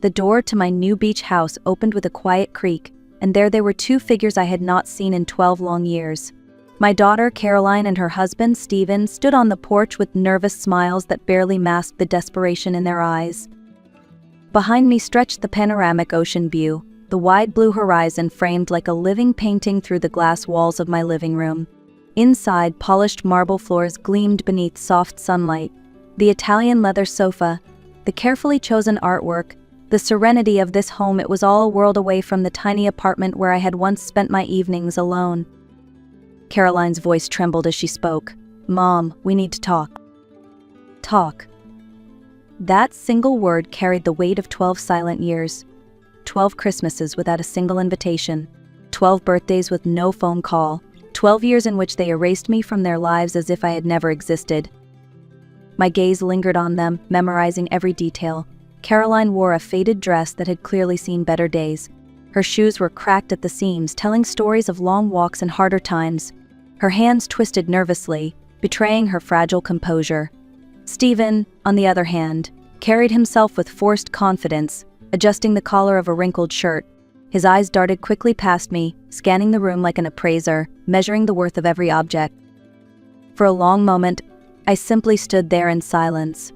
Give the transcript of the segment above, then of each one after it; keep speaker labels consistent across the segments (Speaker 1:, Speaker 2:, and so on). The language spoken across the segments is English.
Speaker 1: The door to my new beach house opened with a quiet creak, and there they were, two figures I had not seen in 12 long years. My daughter, Caroline, and her husband, Stephen, stood on the porch with nervous smiles that barely masked the desperation in their eyes. Behind me stretched the panoramic ocean view, the wide blue horizon framed like a living painting through the glass walls of my living room. Inside, polished marble floors gleamed beneath soft sunlight. The Italian leather sofa, the carefully chosen artwork, the serenity of this home, it was all a world away from the tiny apartment where I had once spent my evenings alone. Caroline's voice trembled as she spoke. "Mom, we need to talk." Talk. That single word carried the weight of 12 silent years. 12 Christmases without a single invitation. 12 birthdays with no phone call. 12 years in which they erased me from their lives as if I had never existed. My gaze lingered on them, memorizing every detail. Caroline wore a faded dress that had clearly seen better days. Her shoes were cracked at the seams, telling stories of long walks and harder times. Her hands twisted nervously, betraying her fragile composure. Stephen, on the other hand, carried himself with forced confidence, adjusting the collar of a wrinkled shirt. His eyes darted quickly past me, scanning the room like an appraiser, measuring the worth of every object. For a long moment, I simply stood there in silence.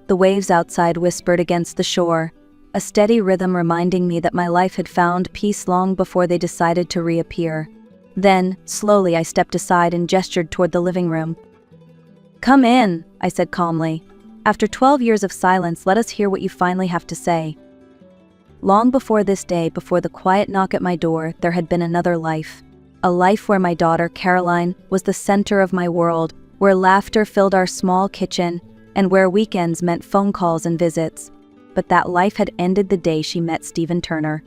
Speaker 1: The waves outside whispered against the shore, a steady rhythm reminding me that my life had found peace long before they decided to reappear. Then, slowly, I stepped aside and gestured toward the living room. "Come in," I said calmly. "After 12 years of silence, let us hear what you finally have to say." Long before this day, before the quiet knock at my door, there had been another life. A life where my daughter, Caroline, was the center of my world, where laughter filled our small kitchen, and where weekends meant phone calls and visits. But that life had ended the day she met Stephen Turner.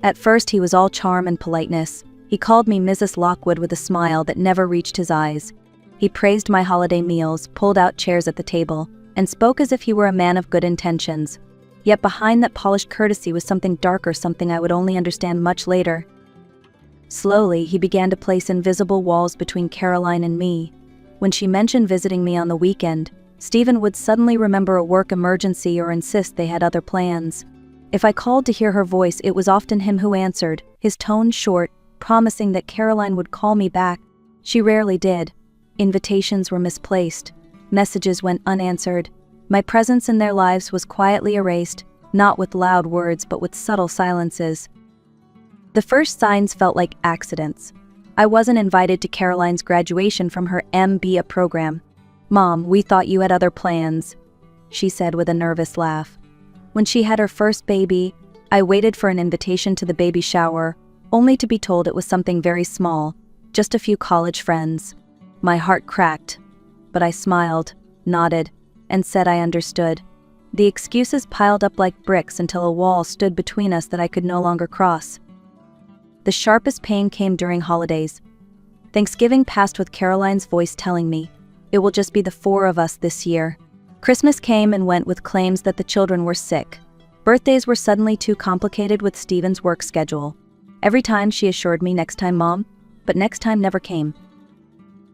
Speaker 1: At first, he was all charm and politeness. He called me Mrs. Lockwood with a smile that never reached his eyes. He praised my holiday meals, pulled out chairs at the table, and spoke as if he were a man of good intentions. Yet behind that polished courtesy was something darker, something I would only understand much later. Slowly, he began to place invisible walls between Caroline and me. When she mentioned visiting me on the weekend, Stephen would suddenly remember a work emergency or insist they had other plans. If I called to hear her voice, it was often him who answered, his tone short, promising that Caroline would call me back. She rarely did. Invitations were misplaced. Messages went unanswered. My presence in their lives was quietly erased, not with loud words but with subtle silences. The first signs felt like accidents. I wasn't invited to Caroline's graduation from her MBA program. "Mom, we thought you had other plans," she said with a nervous laugh. When she had her first baby, I waited for an invitation to the baby shower, only to be told it was something very small, just a few college friends. My heart cracked, but I smiled, nodded, and said I understood. The excuses piled up like bricks until a wall stood between us that I could no longer cross. The sharpest pain came during holidays. Thanksgiving passed with Caroline's voice telling me, "It will just be the 4 of us this year." Christmas came and went with claims that the children were sick. Birthdays were suddenly too complicated with Stephen's work schedule. Every time she assured me, "Next time, Mom," but next time never came.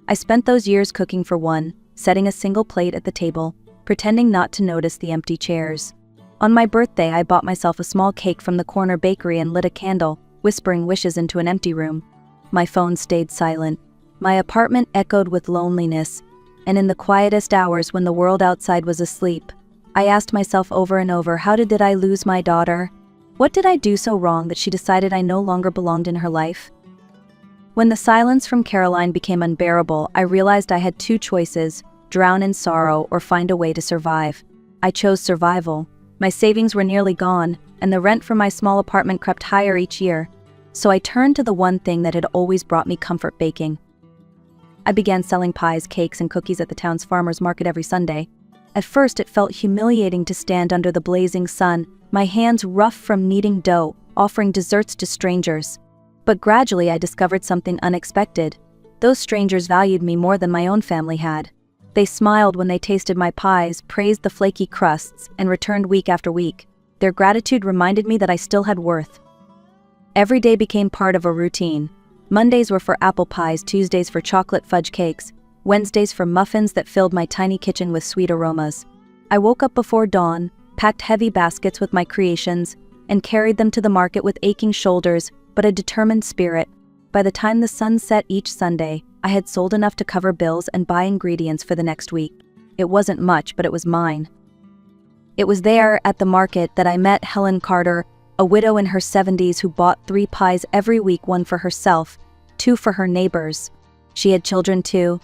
Speaker 1: I spent those years cooking for one, setting a single plate at the table, pretending not to notice the empty chairs. On my birthday, I bought myself a small cake from the corner bakery and lit a candle, whispering wishes into an empty room. My phone stayed silent. My apartment echoed with loneliness, and in the quietest hours when the world outside was asleep, I asked myself over and over, how did I lose my daughter? What did I do so wrong that she decided I no longer belonged in her life? When the silence from Caroline became unbearable, I realized I had 2 choices: drown in sorrow or find a way to survive. I chose survival. My savings were nearly gone, and the rent for my small apartment crept higher each year. So I turned to the one thing that had always brought me comfort: baking. I began selling pies, cakes, and cookies at the town's farmers market every Sunday. At first, it felt humiliating to stand under the blazing sun, my hands rough from kneading dough, offering desserts to strangers. But gradually I discovered something unexpected. Those strangers valued me more than my own family had. They smiled when they tasted my pies, praised the flaky crusts, and returned week after week. Their gratitude reminded me that I still had worth. Every day became part of a routine. Mondays were for apple pies, Tuesdays for chocolate fudge cakes, Wednesdays for muffins that filled my tiny kitchen with sweet aromas. I woke up before dawn, packed heavy baskets with my creations, and carried them to the market with aching shoulders but a determined spirit. By the time the sun set each Sunday, I had sold enough to cover bills and buy ingredients for the next week. It wasn't much, but it was mine. It was there, at the market, that I met Helen Carter, a widow in her 70s who bought 3 pies every week, 1 for herself, 2 for her neighbors. She had children too,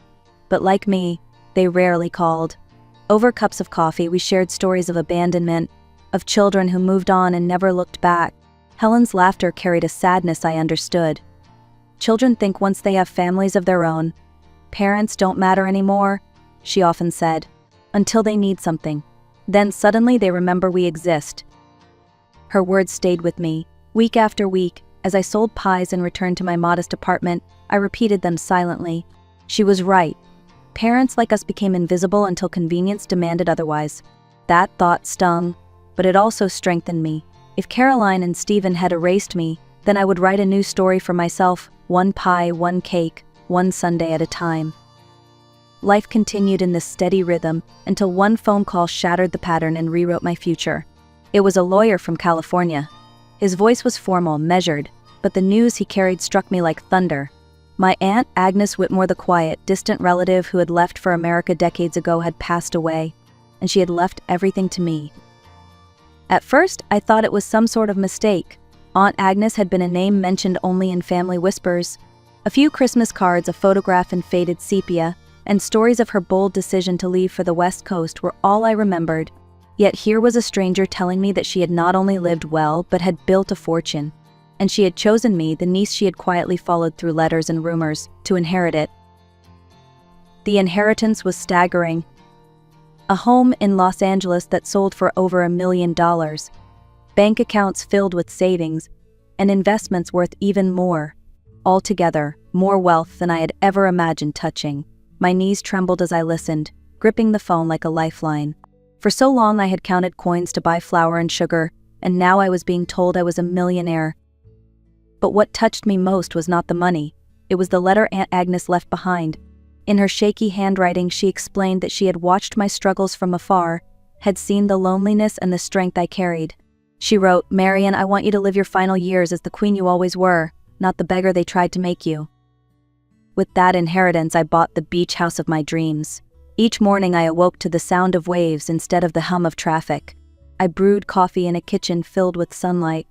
Speaker 1: but like me, they rarely called. Over cups of coffee, we shared stories of abandonment, of children who moved on and never looked back. Helen's laughter carried a sadness I understood. Children think once they have families of their own, parents don't matter anymore, she often said, until they need something. Then suddenly they remember we exist. Her words stayed with me. Week after week, as I sold pies and returned to my modest apartment, I repeated them silently. She was right. Parents like us became invisible until convenience demanded otherwise. That thought stung, but it also strengthened me. If Caroline and Stephen had erased me, then I would write a new story for myself, 1 pie, 1 cake, 1 Sunday at a time. Life continued in this steady rhythm until one phone call shattered the pattern and rewrote my future. It was a lawyer from California. His voice was formal, measured, but the news he carried struck me like thunder. My Aunt Agnes Whitmore, the quiet, distant relative who had left for America decades ago, had passed away, and she had left everything to me. At first, I thought it was some sort of mistake. Aunt Agnes had been a name mentioned only in family whispers. A few Christmas cards, a photograph in faded sepia, and stories of her bold decision to leave for the West Coast were all I remembered. Yet here was a stranger telling me that she had not only lived well, but had built a fortune. And she had chosen me, the niece she had quietly followed through letters and rumors, to inherit it. The inheritance was staggering. A home in Los Angeles that sold for over $1 million, bank accounts filled with savings, and investments worth even more. Altogether, more wealth than I had ever imagined touching. My knees trembled as I listened, gripping the phone like a lifeline. For so long I had counted coins to buy flour and sugar, and now I was being told I was a millionaire. But what touched me most was not the money. It was the letter Aunt Agnes left behind. In her shaky handwriting, she explained that she had watched my struggles from afar, had seen the loneliness and the strength I carried. She wrote, "Marian, I want you to live your final years as the queen you always were, not the beggar they tried to make you." With that inheritance, I bought the beach house of my dreams. Each morning I awoke to the sound of waves instead of the hum of traffic. I brewed coffee in a kitchen filled with sunlight.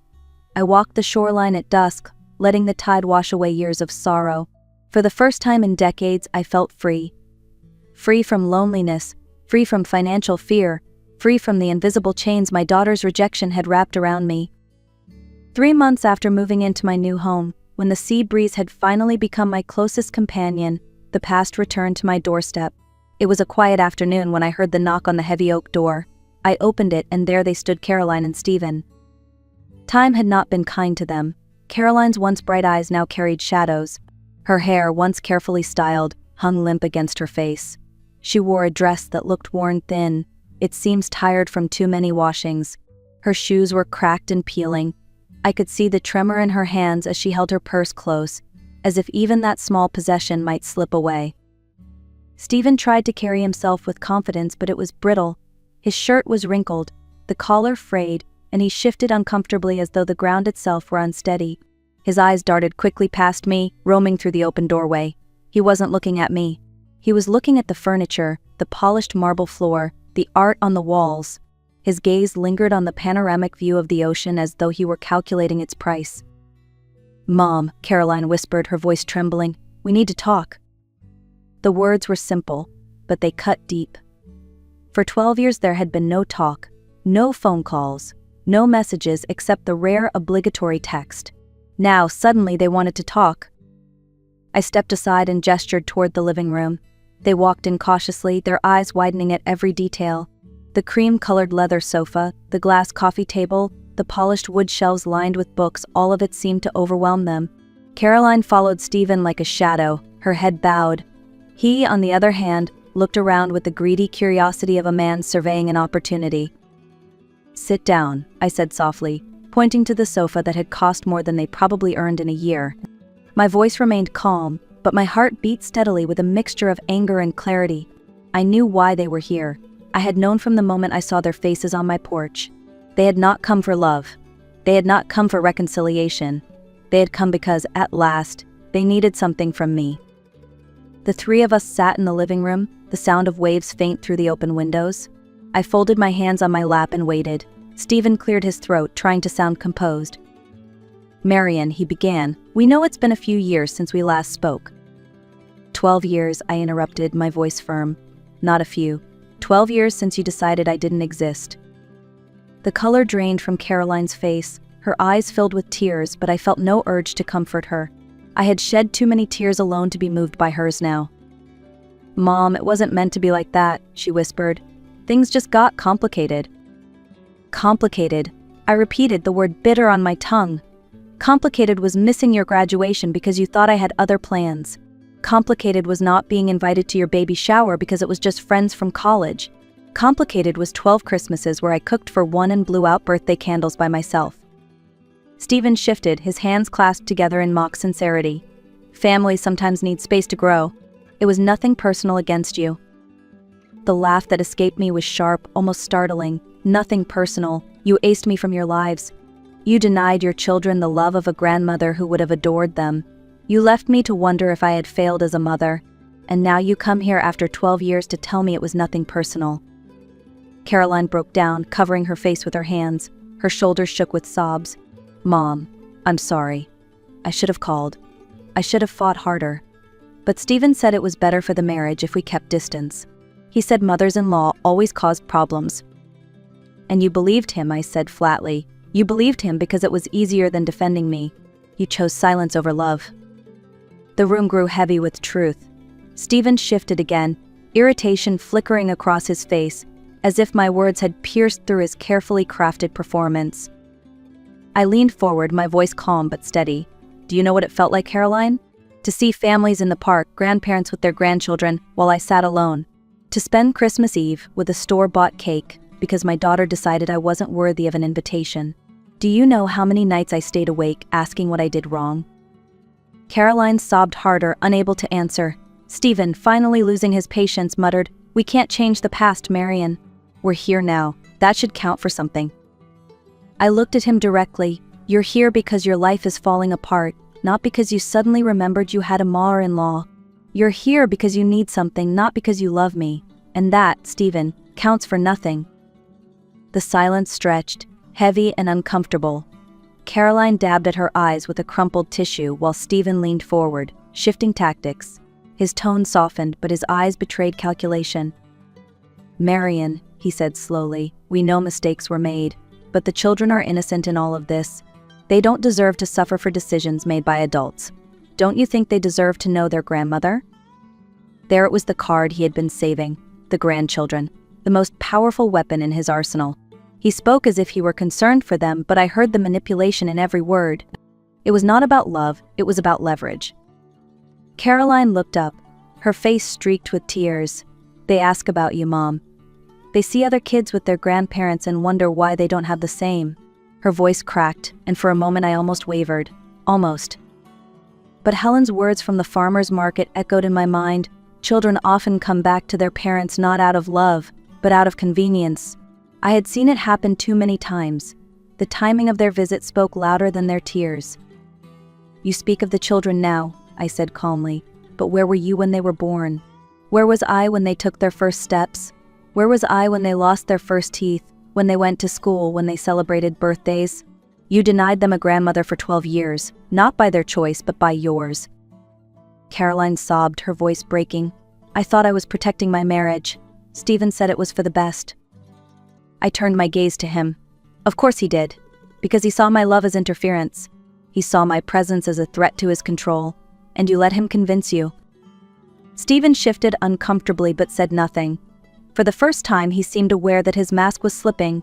Speaker 1: I walked the shoreline at dusk, letting the tide wash away years of sorrow. For the first time in decades, I felt free. Free from loneliness, free from financial fear, free from the invisible chains my daughter's rejection had wrapped around me. 3 months after moving into my new home, when the sea breeze had finally become my closest companion, the past returned to my doorstep. It was a quiet afternoon when I heard the knock on the heavy oak door. I opened it, and there they stood, Caroline and Stephen. Time had not been kind to them. Caroline's once bright eyes now carried shadows. Her hair, once carefully styled, hung limp against her face. She wore a dress that looked worn thin. It seemed tired from too many washings. Her shoes were cracked and peeling. I could see the tremor in her hands as she held her purse close, as if even that small possession might slip away. Stephen tried to carry himself with confidence, but it was brittle. His shirt was wrinkled, the collar frayed, and he shifted uncomfortably as though the ground itself were unsteady. His eyes darted quickly past me, roaming through the open doorway. He wasn't looking at me. He was looking at the furniture, the polished marble floor, the art on the walls. His gaze lingered on the panoramic view of the ocean as though he were calculating its price. "Mom," Caroline whispered, her voice trembling, "we need to talk." The words were simple, but they cut deep. For 12 years there had been no talk, no phone calls, no messages except the rare obligatory text. Now, suddenly, they wanted to talk. I stepped aside and gestured toward the living room. They walked in cautiously, their eyes widening at every detail. The cream-colored leather sofa, the glass coffee table, the polished wood shelves lined with books, all of it seemed to overwhelm them. Caroline followed Stephen like a shadow, her head bowed. He, on the other hand, looked around with the greedy curiosity of a man surveying an opportunity. "Sit down," I said softly, pointing to the sofa that had cost more than they probably earned in a year. My voice remained calm, but my heart beat steadily with a mixture of anger and clarity. I knew why they were here. I had known from the moment I saw their faces on my porch. They had not come for love. They had not come for reconciliation. They had come because, at last, they needed something from me. The three of us sat in the living room, the sound of waves faint through the open windows. I folded my hands on my lap and waited. Stephen cleared his throat, trying to sound composed. "Marian," he began, "we know it's been a few years since we last spoke." 12 years, I interrupted, my voice firm. "Not a few. 12 years since you decided I didn't exist." The color drained from Caroline's face, her eyes filled with tears, but I felt no urge to comfort her. I had shed too many tears alone to be moved by hers now. "Mom, it wasn't meant to be like that," she whispered. "Things just got complicated." Complicated. I repeated, the word bitter on my tongue. Complicated was missing your graduation because you thought I had other plans. Complicated was not being invited to your baby shower because it was just friends from college. Complicated was 12 Christmases where I cooked for one and blew out birthday candles by myself. Stephen shifted, his hands clasped together in mock sincerity. "Families sometimes need space to grow. It was nothing personal against you." The laugh that escaped me was sharp, almost startling. "Nothing personal. You aced me from your lives. You denied your children the love of a grandmother who would have adored them. You left me to wonder if I had failed as a mother. And now you come here after 12 years to tell me it was nothing personal." Caroline broke down, covering her face with her hands. Her shoulders shook with sobs. "Mom, I'm sorry. I should have called. I should have fought harder. But Stephen said it was better for the marriage if we kept distance. He said mothers-in-law always caused problems." "And you believed him," I said flatly. "You believed him because it was easier than defending me. You chose silence over love." The room grew heavy with truth. Stephen shifted again, irritation flickering across his face, as if my words had pierced through his carefully crafted performance. I leaned forward, my voice calm but steady. "Do you know what it felt like, Caroline? To see families in the park, grandparents with their grandchildren, while I sat alone. To spend Christmas Eve with a store-bought cake, because my daughter decided I wasn't worthy of an invitation. Do you know how many nights I stayed awake asking what I did wrong?" Caroline sobbed harder, unable to answer. Stephen, finally losing his patience, muttered, "We can't change the past, Marian. We're here now. That should count for something." I looked at him directly. "You're here because your life is falling apart, not because you suddenly remembered you had a mother-in-law. You're here because you need something, not because you love me. And that, Stephen, counts for nothing." The silence stretched, heavy and uncomfortable. Caroline dabbed at her eyes with a crumpled tissue while Stephen leaned forward, shifting tactics. His tone softened, but his eyes betrayed calculation. "Marian," he said slowly, "we know mistakes were made, but the children are innocent in all of this. They don't deserve to suffer for decisions made by adults. Don't you think they deserve to know their grandmother?" There it was, the card he had been saving, the grandchildren, the most powerful weapon in his arsenal. He spoke as if he were concerned for them, but I heard the manipulation in every word. It was not about love, it was about leverage. Caroline looked up, her face streaked with tears. "They ask about you, Mom. They see other kids with their grandparents and wonder why they don't have the same." Her voice cracked, and for a moment I almost wavered. Almost. But Helen's words from the farmer's market echoed in my mind. Children often come back to their parents not out of love, but out of convenience. I had seen it happen too many times. The timing of their visit spoke louder than their tears. "You speak of the children now," I said calmly, "but where were you when they were born? Where was I when they took their first steps? Where was I when they lost their first teeth, when they went to school, when they celebrated birthdays? You denied them a grandmother for 12 years, not by their choice, but by yours." Caroline sobbed, her voice breaking. "I thought I was protecting my marriage. Stephen said it was for the best." I turned my gaze to him. Of course he did, because he saw my love as interference. He saw my presence as a threat to his control, and you let him convince you. Stephen shifted uncomfortably but said nothing. For the first time, he seemed aware that his mask was slipping.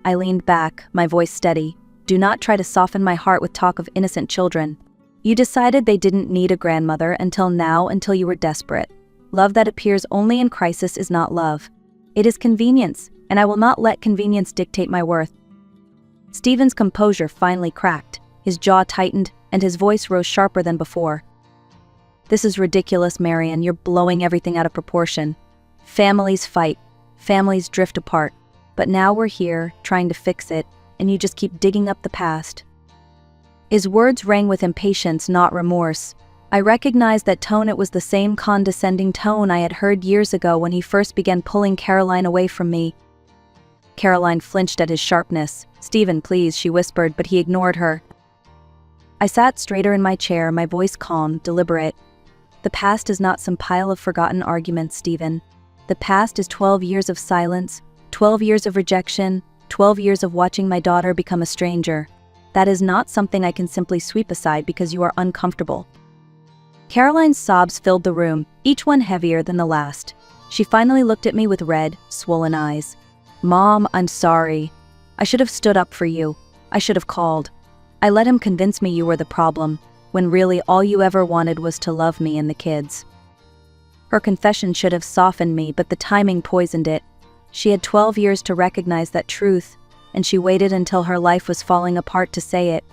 Speaker 1: I leaned back, my voice steady. "Do not try to soften my heart with talk of innocent children. You decided they didn't need a grandmother until now, until you were desperate. Love that appears only in crisis is not love. It is convenience, and I will not let convenience dictate my worth." Stephen's composure finally cracked. His jaw tightened, and his voice rose sharper than before. "This is ridiculous, Marian. You're blowing everything out of proportion. Families fight. Families drift apart. But now we're here, trying to fix it, and you just keep digging up the past." His words rang with impatience, not remorse. I recognized that tone. It was the same condescending tone I had heard years ago when he first began pulling Caroline away from me. Caroline flinched at his sharpness. "Stephen, please," she whispered, but he ignored her. I sat straighter in my chair, my voice calm, deliberate. "The past is not some pile of forgotten arguments, Stephen. The past is 12 years of silence, 12 years of rejection, 12 years of watching my daughter become a stranger. That is not something I can simply sweep aside because you are uncomfortable." Caroline's sobs filled the room, each one heavier than the last. She finally looked at me with red, swollen eyes. "Mom, I'm sorry. I should have stood up for you. I should have called. I let him convince me you were the problem, when really all you ever wanted was to love me and the kids." Her confession should have softened me, but the timing poisoned it. She had 12 years to recognize that truth, and she waited until her life was falling apart to say it.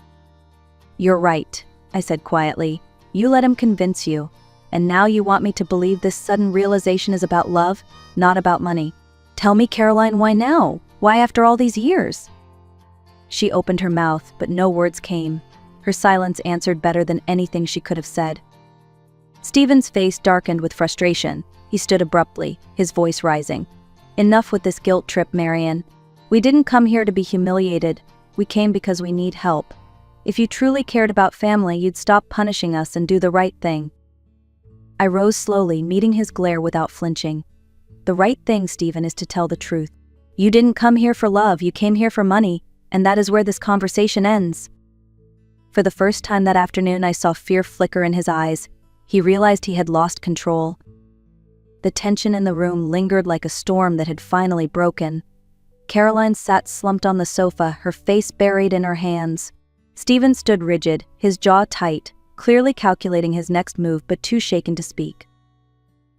Speaker 1: "You're right," I said quietly. "You let him convince you, and now you want me to believe this sudden realization is about love, not about money. Tell me, Caroline, why now? Why after all these years?" She opened her mouth, but no words came. Her silence answered better than anything she could have said. Stephen's face darkened with frustration. He stood abruptly, his voice rising. "Enough with this guilt trip, Marian. We didn't come here to be humiliated. We came because we need help. If you truly cared about family, you'd stop punishing us and do the right thing." I rose slowly, meeting his glare without flinching. "The right thing, Stephen, is to tell the truth. You didn't come here for love, you came here for money, and that is where this conversation ends." For the first time that afternoon, I saw fear flicker in his eyes. He realized he had lost control. The tension in the room lingered like a storm that had finally broken. Caroline sat slumped on the sofa, her face buried in her hands. Stephen stood rigid, his jaw tight, clearly calculating his next move but too shaken to speak.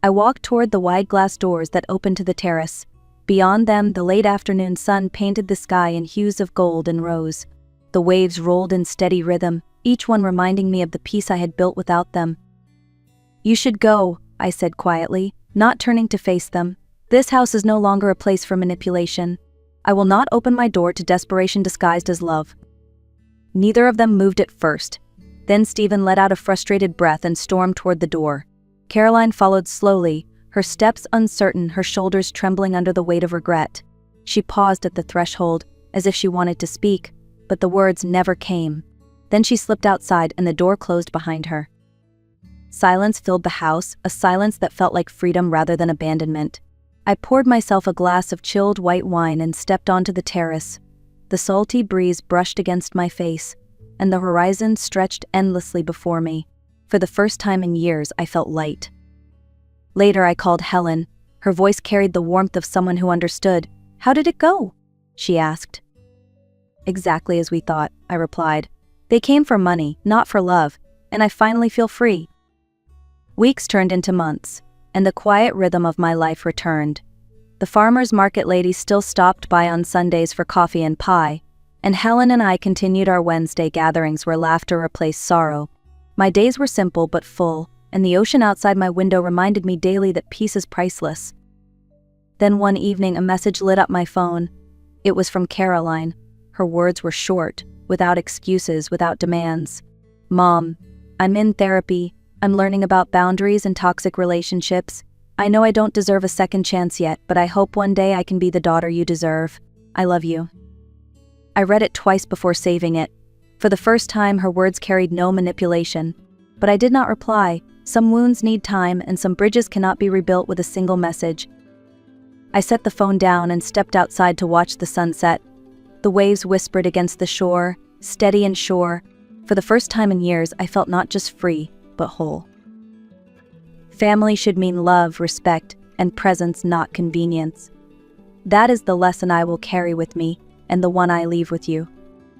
Speaker 1: I walked toward the wide glass doors that opened to the terrace. Beyond them, the late afternoon sun painted the sky in hues of gold and rose. The waves rolled in steady rhythm, each one reminding me of the peace I had built without them. "You should go," I said quietly, not turning to face them. "This house is no longer a place for manipulation. I will not open my door to desperation disguised as love." Neither of them moved at first. Then Stephen let out a frustrated breath and stormed toward the door. Caroline followed slowly, her steps uncertain, her shoulders trembling under the weight of regret. She paused at the threshold, as if she wanted to speak, but the words never came. Then she slipped outside and the door closed behind her. Silence filled the house, a silence that felt like freedom rather than abandonment. I poured myself a glass of chilled white wine and stepped onto the terrace. The salty breeze brushed against my face, and the horizon stretched endlessly before me. For the first time in years, I felt light. Later, I called Helen. Her voice carried the warmth of someone who understood. "How did it go?" she asked. "Exactly as we thought," I replied. "They came for money, not for love, and I finally feel free." Weeks turned into months, and the quiet rhythm of my life returned. The farmer's market lady still stopped by on Sundays for coffee and pie, and Helen and I continued our Wednesday gatherings where laughter replaced sorrow. My days were simple but full, and the ocean outside my window reminded me daily that peace is priceless. Then one evening, a message lit up my phone. It was from Caroline. Her words were short, without excuses, without demands. "Mom, I'm in therapy. I'm learning about boundaries and toxic relationships. I know I don't deserve a second chance yet, but I hope one day I can be the daughter you deserve. I love you." I read it twice before saving it. For the first time, her words carried no manipulation. But I did not reply. Some wounds need time, and some bridges cannot be rebuilt with a single message. I set the phone down and stepped outside to watch the sunset. The waves whispered against the shore, steady and sure. For the first time in years, I felt not just free, but whole. Family should mean love, respect, and presence, not convenience. That is the lesson I will carry with me, and the one I leave with you.